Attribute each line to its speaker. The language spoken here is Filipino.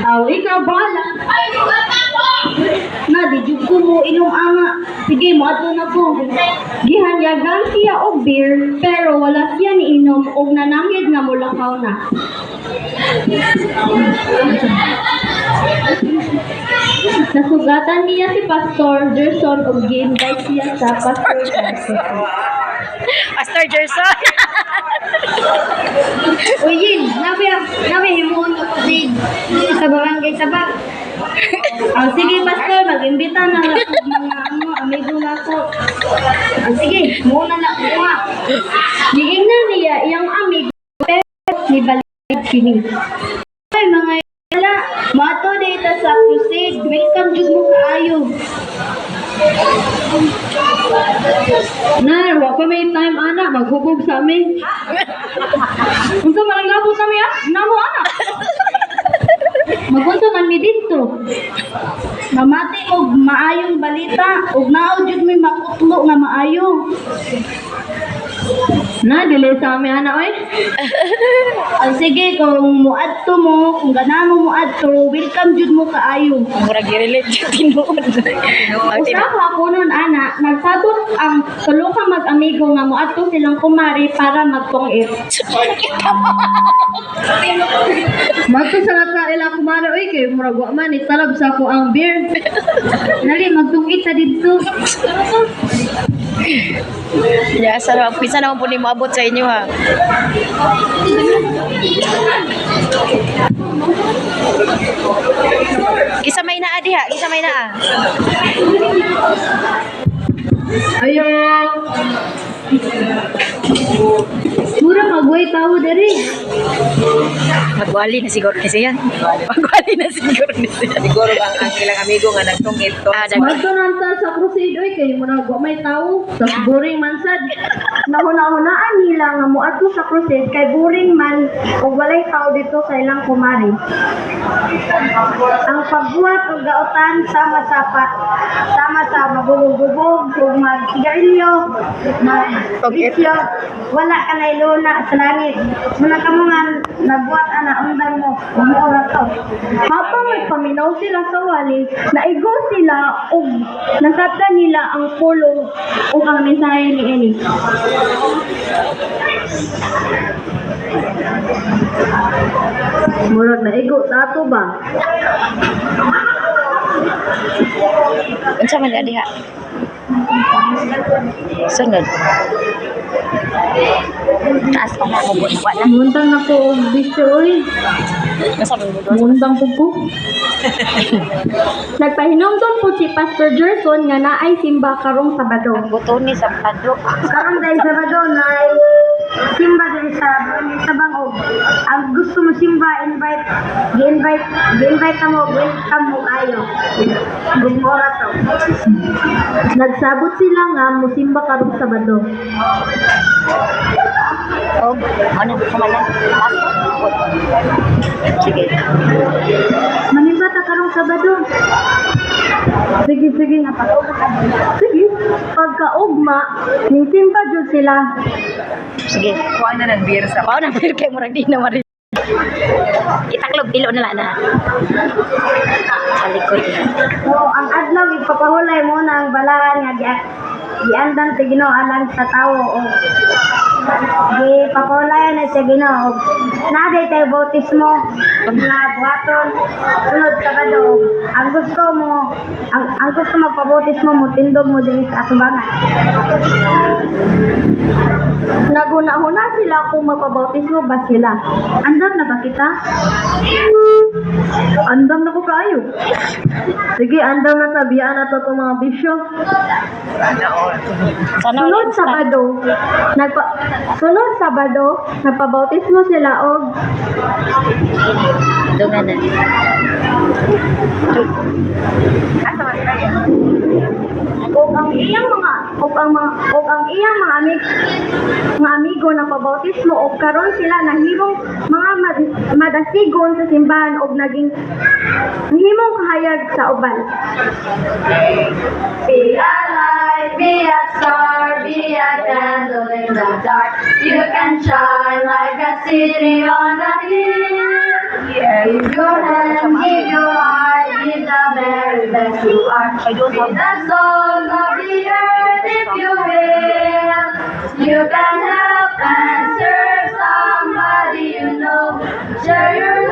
Speaker 1: Aw, ikaw bala. Na, di jud ko mo inom anga. Sige, mo ato na ko. Gihanyagan siya og beer, pero wala siya ni inom og nanangid nga mulakaw na. Nasugatan niya si Pastor Gerson og gi-invite siya sa Pastor Gerson.
Speaker 2: Pastor Gerson.
Speaker 1: Uyin, nabi himuon ko si sa barangay Sabak. Sige, Pastor, mag-imbita na lang mga amigo na ko. Sige, muna na ko nga. Giingnan niya iyang amigo, pero ni balik kini. Ay, mga yala, mato dito sa crusade. Welcome jud mo kaayo. Na, wa pa may time ana, maghubog sa amin. Unsa man ang labot sa amin, namo ana. Magunto man mi dito. Mamati og maayong balita, og nao jud may makutlo nga maayo. Na, dili sa amin ana oy. Sige, kung muadto mo, kung ganahan mo muadto, welcome jud mo kaayo.
Speaker 2: Murag i-relate jud tinuod.
Speaker 1: Usa pa ko nun ana, nagsabot ang tulo ka mag-amigo nga muadto silang kumari para magpong-it. Magto sa nata ilang kumari oy kay murag wa man italab sa ko ang beer. Dali magtungit sa didto.
Speaker 2: Ya, sarap. Pisa naman po ni maabot sa inyo ha. Kisa may naa diha, kisa may naa.
Speaker 1: Ayo. Mura magway tao diri.
Speaker 2: Magwali na siguro kasi yan. Magwali na siguro ni siya.
Speaker 3: Siguro ang ilang amigo nga nagtungit to.
Speaker 1: Magto nanta sa crusade oy kay mura wa may tao, sa boring man sad. Nahuna-hunaan nila nga muadto sa crusade kay boring man ug walay tao dito sa ilang kumari. Ang pagbuhat ug gaotan sama sa mabubog-bubog ug magsigarilyo, magbisyo, wala ka na iluna sa langit. Muna ka mga nabuhat ana undang mo, umuora to. Habang nagpaminaw sila sa wali, naigo sila ug nasabtan nila ang pulong ug ang mensahe ni Eli. Murag naigo sa ato ba?
Speaker 2: Unsa man diha? Sunod. Taas pa na mo buwan na.
Speaker 1: Muntang na ko og bisyo oy.
Speaker 2: Kasabi mo doon.
Speaker 1: Muntang po ko. Nagpahinumdum po si Pastor Gerson nga naay simba karong Sabado.
Speaker 2: Buto ni sa padlo.
Speaker 1: Karong dahil Sabado na simba din sa bangog. Ang gusto mo simba, gi-invite na mo, welcome mo ayo. Bumora to. Nagsabot sila nga mo simba karong Sabado.
Speaker 2: Oh, ano sa malang? Sige.
Speaker 1: Manimba ta karong Sabado. Sige nga pa. Sige. Pagkaugma, ning simba jud sila.
Speaker 2: Sige.
Speaker 3: Kuha na ng beer sa
Speaker 2: Pao na beer kay murag di na mari. Itaklob pilo na lang na. Sa likod.
Speaker 1: So, ang adlaw ipapahulay mo na ang balaran nga giandan sa Ginoo alang sa tawo o gipapahulayan na sa Ginoo. Naday tayo bautismo nga buhaton sunod Sabado. Ang gusto magpabautismo mo tindog mo din sa atubangan. Naguna-huna sila kung magpabautismo ba sila. Andam na ba kita? Andam na ko kaayo. Sige, andam na tabiyaan na to itong mga bisyo. Sunod Sabado, nagpabautismo sila og
Speaker 2: Dungan na.
Speaker 3: asa man kaya.
Speaker 1: og ang iyang mga amigo na pabautismo og karon sila nahimong mga madasigon sa simbahan og naging nahimong kahayag sa uban. Be a light, be a star, be a candle in the dark. You can shine like a city on a hill.
Speaker 3: Yes.
Speaker 1: Give your hand, give your heart, give the very best you are. With the soul of the earth, if you will, you can help and serve somebody you know. Share your